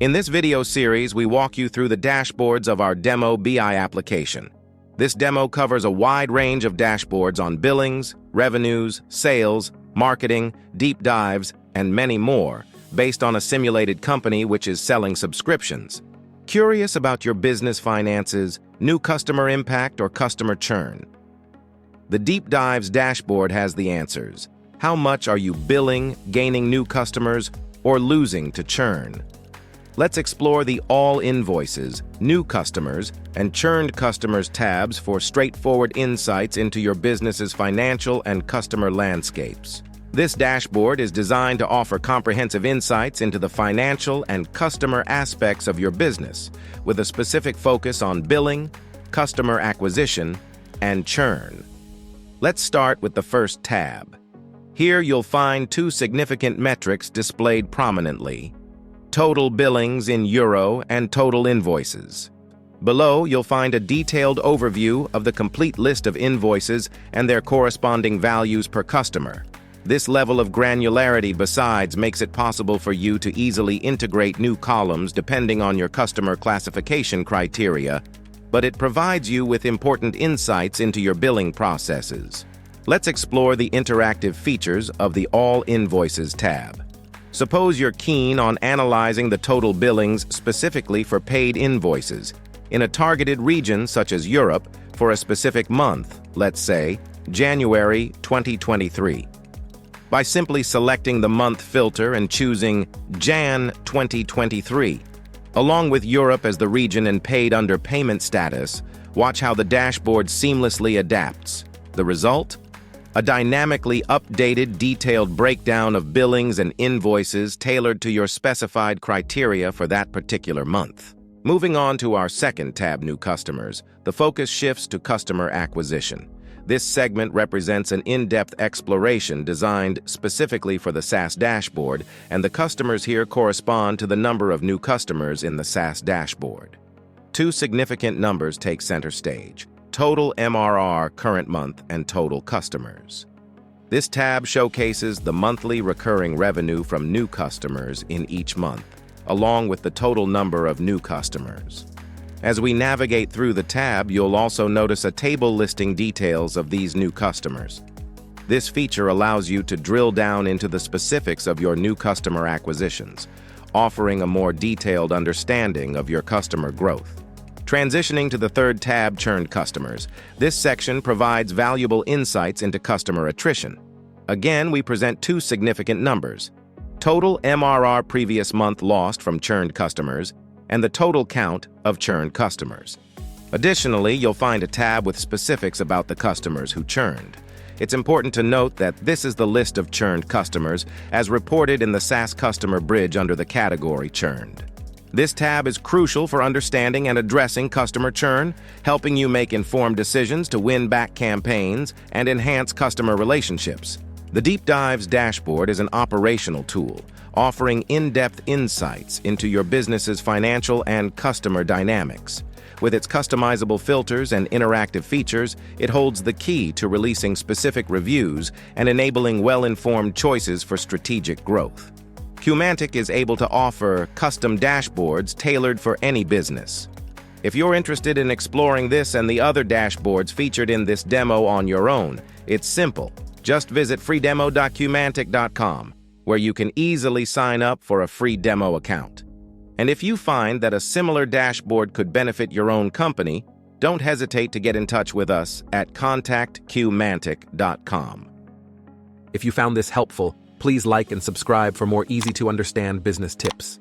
In this video series, we walk you through the dashboards of our demo BI application. This demo covers a wide range of dashboards on billings, revenues, sales, marketing, deep dives, and many more, based on a simulated company which is selling subscriptions. Curious about your business finances, new customer impact, or customer churn? The Deep Dives dashboard has the answers. How much are you billing, gaining new customers, or losing to churn? Let's explore the All Invoices, New Customers, and Churned Customers tabs for straightforward insights into your business's financial and customer landscapes. This dashboard is designed to offer comprehensive insights into the financial and customer aspects of your business, with a specific focus on billing, customer acquisition, and churn. Let's start with the first tab. Here you'll find two significant metrics displayed prominently: total billings in euro and total invoices. Below, you'll find a detailed overview of the complete list of invoices and their corresponding values per customer. This level of granularity, besides, makes it possible for you to easily integrate new columns depending on your customer classification criteria, but it provides you with important insights into your billing processes. Let's explore the interactive features of the All Invoices tab. Suppose you're keen on analyzing the total billings specifically for paid invoices in a targeted region such as Europe for a specific month, let's say January 2023. By simply selecting the month filter and choosing Jan 2023, along with Europe as the region and paid under payment status, watch how the dashboard seamlessly adapts. The result? A dynamically updated, detailed breakdown of billings and invoices tailored to your specified criteria for that particular month. Moving on to our second tab, New Customers, the focus shifts to customer acquisition. This segment represents an in-depth exploration designed specifically for the SaaS dashboard, and the customers here correspond to the number of new customers in the SaaS dashboard. Two significant numbers take center stage: total MRR current month and total customers. This tab showcases the monthly recurring revenue from new customers in each month, along with the total number of new customers. As we navigate through the tab, you'll also notice a table listing details of these new customers. This feature allows you to drill down into the specifics of your new customer acquisitions, offering a more detailed understanding of your customer growth. Transitioning to the third tab, Churned Customers, this section provides valuable insights into customer attrition. Again, we present two significant numbers: total MRR previous month lost from churned customers, and the total count of churned customers. Additionally, you'll find a tab with specifics about the customers who churned. It's important to note that this is the list of churned customers as reported in the SaaS customer bridge under the category Churned. This tab is crucial for understanding and addressing customer churn, helping you make informed decisions to win back campaigns and enhance customer relationships. The Deep Dives dashboard is an operational tool, offering in-depth insights into your business's financial and customer dynamics. With its customizable filters and interactive features, it holds the key to releasing specific reviews and enabling well-informed choices for strategic growth. Qmantic is able to offer custom dashboards tailored for any business. If you're interested in exploring this and the other dashboards featured in this demo on your own, it's simple. Just visit freedemo.qmantic.com, where you can easily sign up for a free demo account. And if you find that a similar dashboard could benefit your own company, don't hesitate to get in touch with us at contactqmantic.com. If you found this helpful, please like and subscribe for more easy-to-understand business tips.